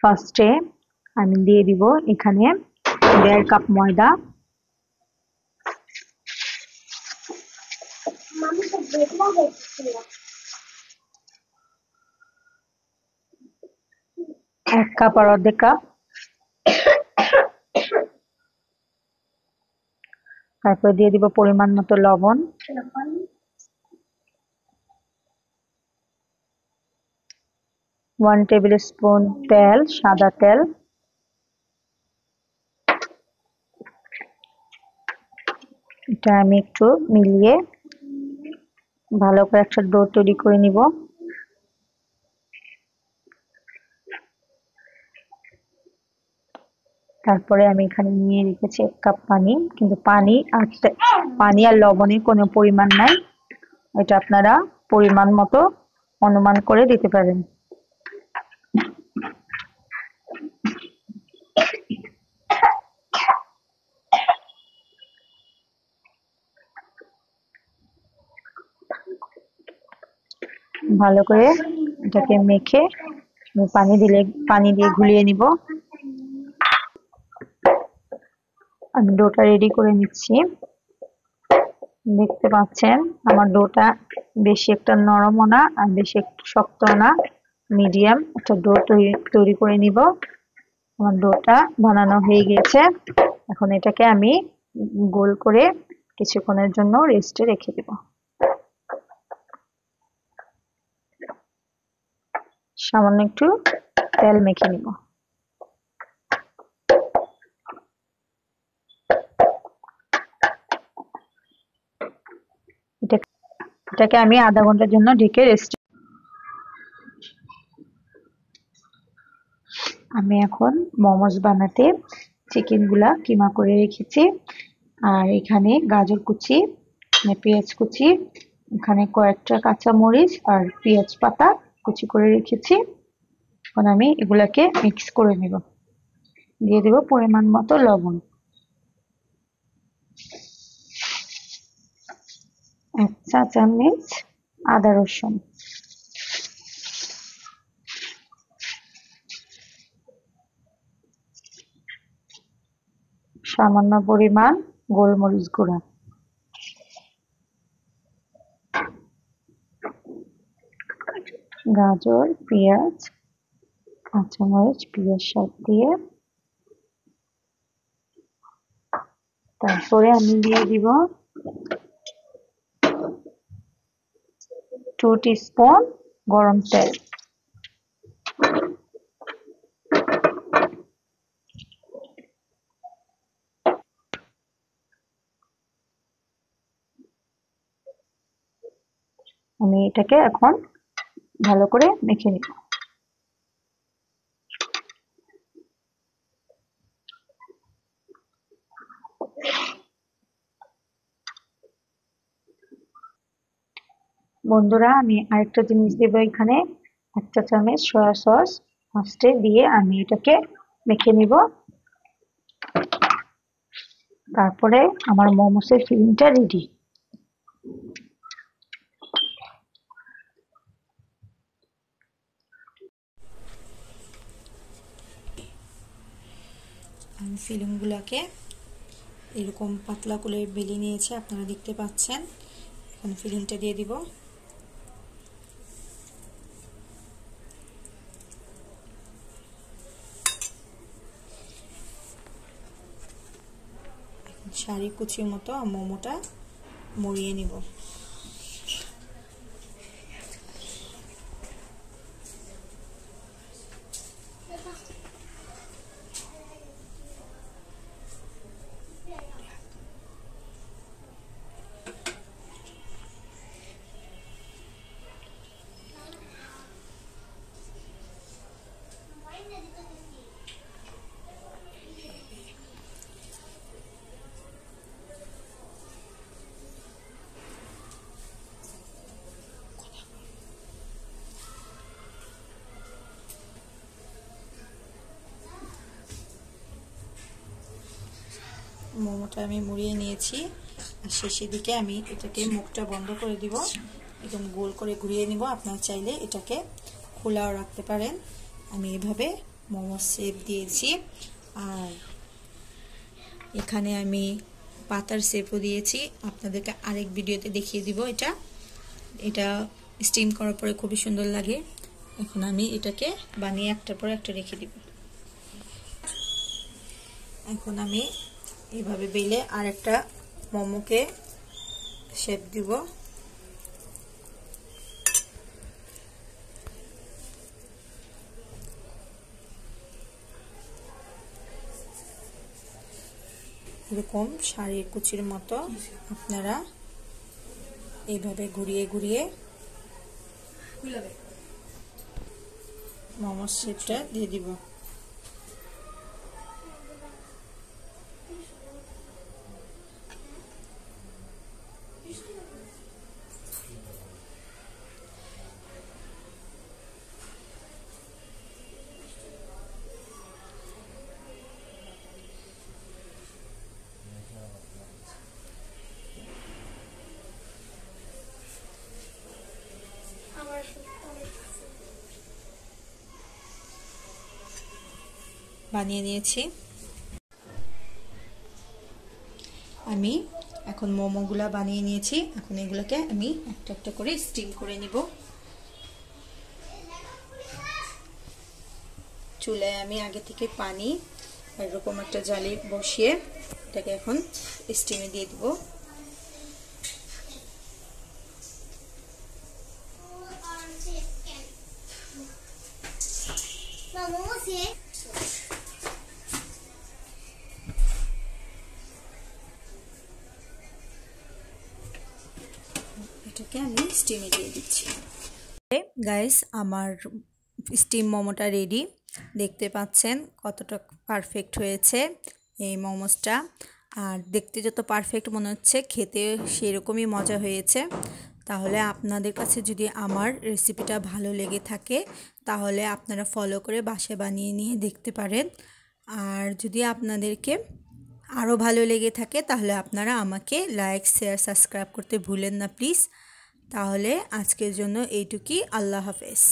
ফার্স্টে আমি দিয়ে দিব এখানে 1.5 কাপ ময়দা, এক কাপ আর অর্ধেক কাপ, তারপর দিয়ে দিব পরিমাণ মতো লবণ, 1 টেবিল স্পুন তেল, সাদা তেল, এটা আমি একটু মিলিয়ে ভালো করে একটা ডো তৈরি করে নিব। তারপরে আমি এখানে নিয়ে রেখেছি 1 কাপ পানি, কিন্তু পানি আর লবণের কোনো পরিমাণ নাই, এটা আপনারা পরিমাণ মতো অনুমান করে দিতে পারেন। ভালো করে এটাকে মেখে পানি দিয়ে গুলিয়ে নিব। আমি ডোটা রেডি করে নিচ্ছি। দেখতে পাচ্ছেন আমার ডোটা বেশি একটা নরমও না আর বেশি একটু শক্তও না, মিডিয়াম একটা ডো তৈরি করে নিব। আমার ডোটা বানানো হয়ে গেছে, এখন এটাকে আমি গোল করে কিছুক্ষণের জন্য রেস্টে রেখে দেব। সামান্য একটু তেল মেখে নিব। এটাকে আমি আধা ঘন্টার জন্য ঢেকে রেস্টে। আমি এখন মোমোস বানাতে চিকেন গুলা কিমা করে রেখেছি, আর এখানে গাজর কুচি, পেঁয়াজ কুচি, এখানে কয়েকটা কাঁচামরিচ আর পেঁয়াজ পাতা কুচি করে রেখেছি। এখন আমি এগুলাকে মিক্স করে নেব। দিয়ে দেব পরিমাণ মতো লবণ, 1 চা চামচ আদা রসুন, সামান্য পরিমাণ গোলমরিচ গুঁড়া, গাজর, পেঁয়াজ, কাঁচামরিচ, পেঁয়াজ সব দিয়ে তারপরে আমি দিয়ে দিব 2 টিস্পুন গরম তেল। আমি এটাকে এখন ভালো করে মেখে নিব। বন্ধুরা, আমি আরেকটা জিনিস দেব এখানে, 1 চা চামচ সয়া সস ফার্স্টে দিয়ে আমি এটাকে মেখে নিব। তারপরে আমার মোমোসের ফিলিংটা রেডি। আমি ফিলিংগুলোকে এরকম পাতলা করে বেলে নিয়েছি, আপনারা দেখতে পাচ্ছেন। এখন ফিলিংটা দিয়ে দিব। শাড়ি কুচির মতো মোমোটা মুড়িয়ে নিব। মোমোটা আমি মুড়িয়ে নিয়েছি, আর শেষের দিকে আমি এটাকে মুখটা বন্ধ করে দিব, একদম গোল করে ঘুরিয়ে নিব। আপনারা চাইলে এটাকে খোলাও রাখতে পারেন। আমি এভাবে মোমো শেপ দিয়েছি, আর এখানে আমি পাতার শেপও দিয়েছি। আপনাদেরকে আরেক ভিডিওতে দেখিয়ে দিব। এটা স্টিম করার পরে খুবই সুন্দর লাগে। এখন আমি এটাকে বানিয়ে একটার পর একটা রেখে দিব। এখন আমি এইভাবে বেলে আর একটা মোমোকে শেপ দিব। এরকম শাড়ির কুচির মতো আপনারা এইভাবে ঘুরিয়ে ঘুরিয়ে মোমোর শেপটা দিয়ে দিব। বানিয়ে নিয়েছি। আমি এখন মোমোগুলা বানিয়ে নিয়েছি। এখন এগুলোকে আমি একটা একটা করে স্টিম করে নিব। চুলায় আমি আগে থেকে পানি এরকম একটা জালি বসিয়ে এটাকে এখন স্টিমে দিয়ে দিব। এটাকে আমি স্টিমে দিয়ে দিচ্ছি। গাইস, আমার স্টিম মোমোটা রেডি। দেখতে পাচ্ছেন কতটা পারফেক্ট হয়েছে এই মোমোসটা। আর দেখতে যত পারফেক্ট মনে হচ্ছে, খেতে সেরকমই মজা হয়েছে। তাহলে আপনাদের কাছে যদি আমার রেসিপিটা ভালো লেগে থাকে, তাহলে আপনারা ফলো করে বাসায় বানিয়ে নিয়ে দেখতে পারেন। আর যদি আপনাদেরকে আরও ভালো লেগে থাকে, তাহলে আপনারা আমাকে লাইক, শেয়ার, সাবস্ক্রাইব করতে ভুলেন না প্লিজ। তাহলে আজকের জন্য এইটুকুই। আল্লাহ হাফেজ।